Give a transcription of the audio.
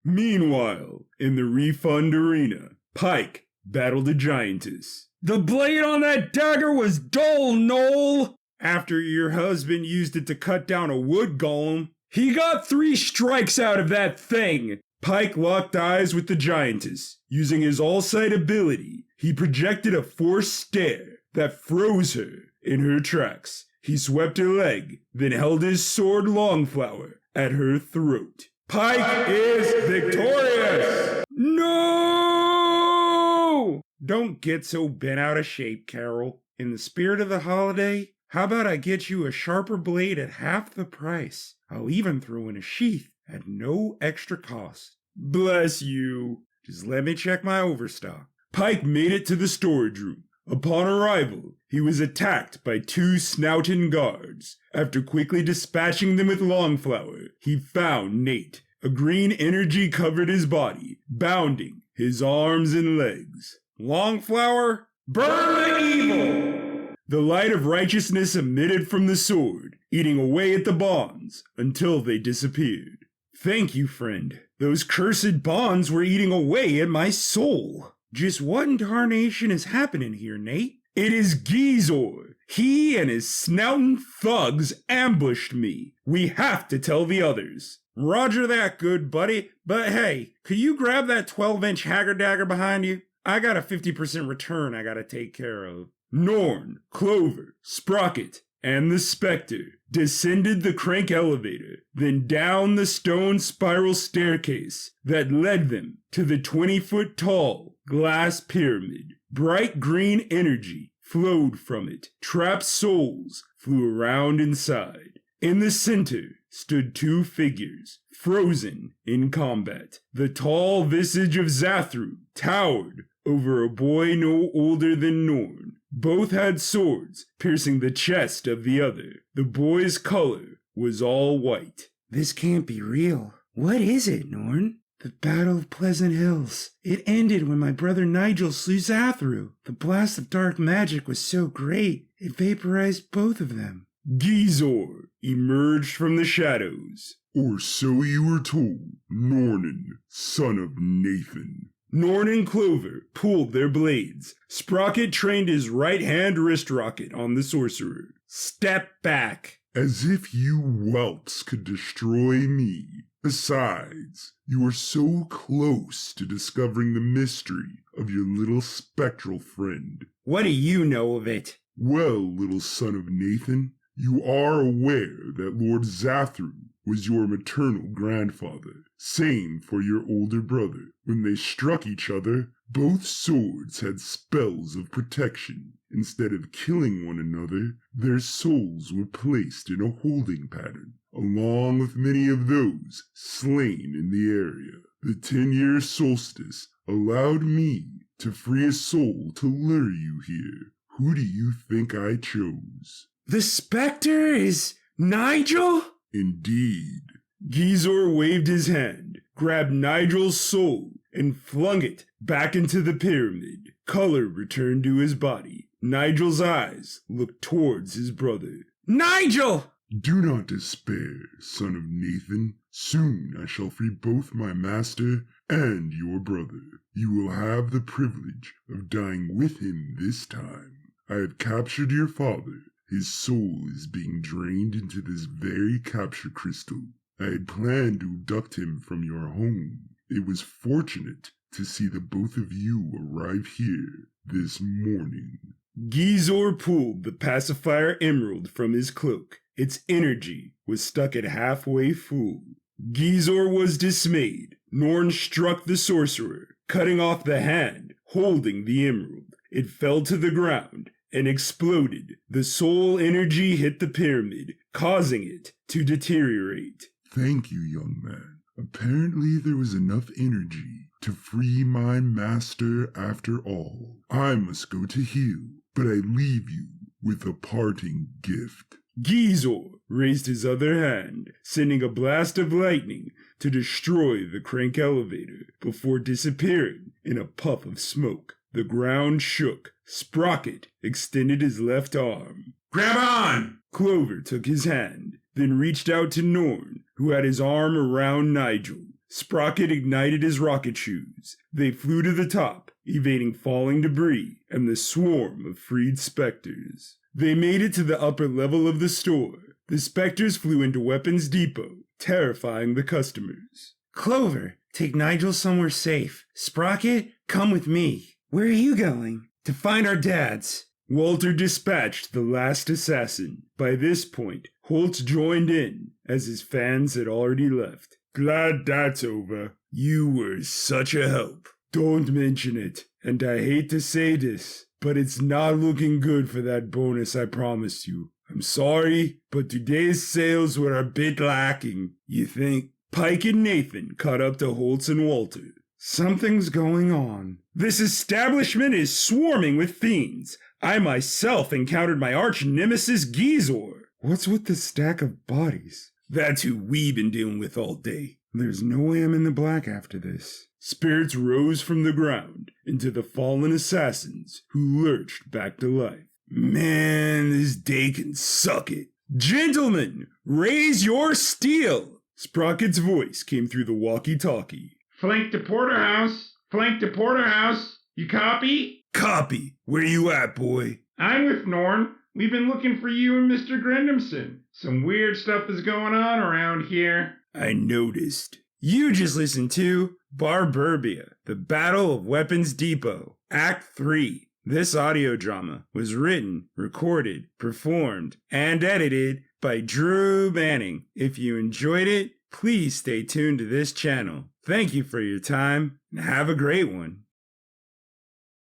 Meanwhile, in the refund arena, Pike battled a giantess. The blade on that dagger was dull, Noel! After your husband used it to cut down a wood golem, he got 3 strikes out of that thing! Pike locked eyes with the giantess. Using his all-sight ability, he projected a forced stare that froze her in her tracks. He swept her leg, then held his sword Longflower at her throat. Pike is victorious! No! Don't get so bent out of shape, Carol. In the spirit of the holiday, how about I get you a sharper blade at half the price? I'll even throw in a sheath at no extra cost. Bless you. Just let me check my overstock. Pike made it to the storage room. Upon arrival, he was attacked by 2 snouting guards. After quickly dispatching them with Longflower, he found Nate. A green energy covered his body, bounding his arms and legs. Longflower, burn the evil! The light of righteousness emitted from the sword, eating away at the bonds until they disappeared. Thank you, friend. Those cursed bonds were eating away at my soul. Just what in tarnation is happening here, Nate? It is Gee-Zor. He and his snouting thugs ambushed me. We have to tell the others. Roger that, good buddy. But hey, could you grab that 12-inch Hagger Dagger behind you? I got a 50% return I gotta take care of. Norn, Clover, Sprocket, and the Spectre descended the crank elevator, then down the stone spiral staircase that led them to the 20-foot-tall glass pyramid. Bright green energy flowed from it. Trapped souls flew around inside. In the center stood 2 figures, frozen in combat. The tall visage of Zathru towered over a boy no older than Norn. Both had swords piercing the chest of the other. The boy's color was all white. This can't be real. What is it, Norn? The Battle of Pleasant Hills. It ended when my brother Nigel slew Zathru. The blast of dark magic was so great, it vaporized both of them. Gee-Zor emerged from the shadows. Or so you were told, Nornan, son of Nathan. Norn and Clover pulled their blades. Sprocket trained his right-hand wrist rocket on the sorcerer. Step back. As if you whelps could destroy me. Besides, you are so close to discovering the mystery of your little spectral friend. What do you know of it? Well, little son of Nathan, you are aware that Lord Zathru was your maternal grandfather. Same for your older brother. When they struck each other, both swords had spells of protection. Instead of killing one another, their souls were placed in a holding pattern, along with many of those slain in the area. The 10-year solstice allowed me to free a soul to lure you here. Who do you think I chose? The Spectre is Nigel? Indeed. Gee-Zor waved his hand, grabbed Nigel's soul, and flung it back into the pyramid. Color returned to his body. Nigel's eyes looked towards his brother. Nigel! Do not despair, son of Nathan. Soon I shall free both my master and your brother. You will have the privilege of dying with him this time. I have captured your father. His soul is being drained into this very capture crystal. I had planned to abduct him from your home. It was fortunate to see the both of you arrive here this morning. Gee-Zor pulled the pacifier emerald from his cloak. Its energy was stuck at halfway full. Gee-Zor was dismayed. Norn struck the sorcerer, cutting off the hand holding the emerald. It fell to the ground and exploded. The soul energy hit the pyramid, causing it to deteriorate. Thank you, young man. Apparently there was enough energy to free my master after all. I must go to heal, but I leave you with a parting gift. Gee-Zor raised his other hand, sending a blast of lightning to destroy the crank elevator before disappearing in a puff of smoke. The ground shook. Sprocket extended his left arm. Grab on! Clover took his hand, then reached out to Norn, who had his arm around Nigel. Sprocket ignited his rocket shoes. They flew to the top, evading falling debris and the swarm of freed specters. They made it to the upper level of the store. The specters flew into Weapons Depot, terrifying the customers. Clover, take Nigel somewhere safe. Sprocket, come with me. Where are you going? To find our dads. Walter dispatched the last assassin. By this point, Holtz joined in, as his fans had already left. Glad that's over. You were such a help. Don't mention it, and I hate to say this, but it's not looking good for that bonus I promised you. I'm sorry, but today's sales were a bit lacking. You think? Pike and Nathan caught up to Holtz and Walter. Something's going on. This establishment is swarming with fiends. I myself encountered my arch nemesis Gee-Zor. What's with the stack of bodies? That's who we've been dealing with all day. There's no way I'm in the black after this. Spirits rose from the ground into the fallen assassins who lurched back to life. Man, this day can suck it. Gentlemen, raise your steel! Sprocket's voice came through the walkie-talkie. Flank to Porterhouse. Flank to Porterhouse. You copy? Copy. Where you at, boy? I'm with Norn. We've been looking for you and Mr. Grindamson. Some weird stuff is going on around here. I noticed. You just listened to BarbUrbia, The Battle of Weapons Depot, Act 3. This audio drama was written, recorded, performed, and edited by Drew Manning. If you enjoyed it, please stay tuned to this channel. Thank you for your time, and have a great one.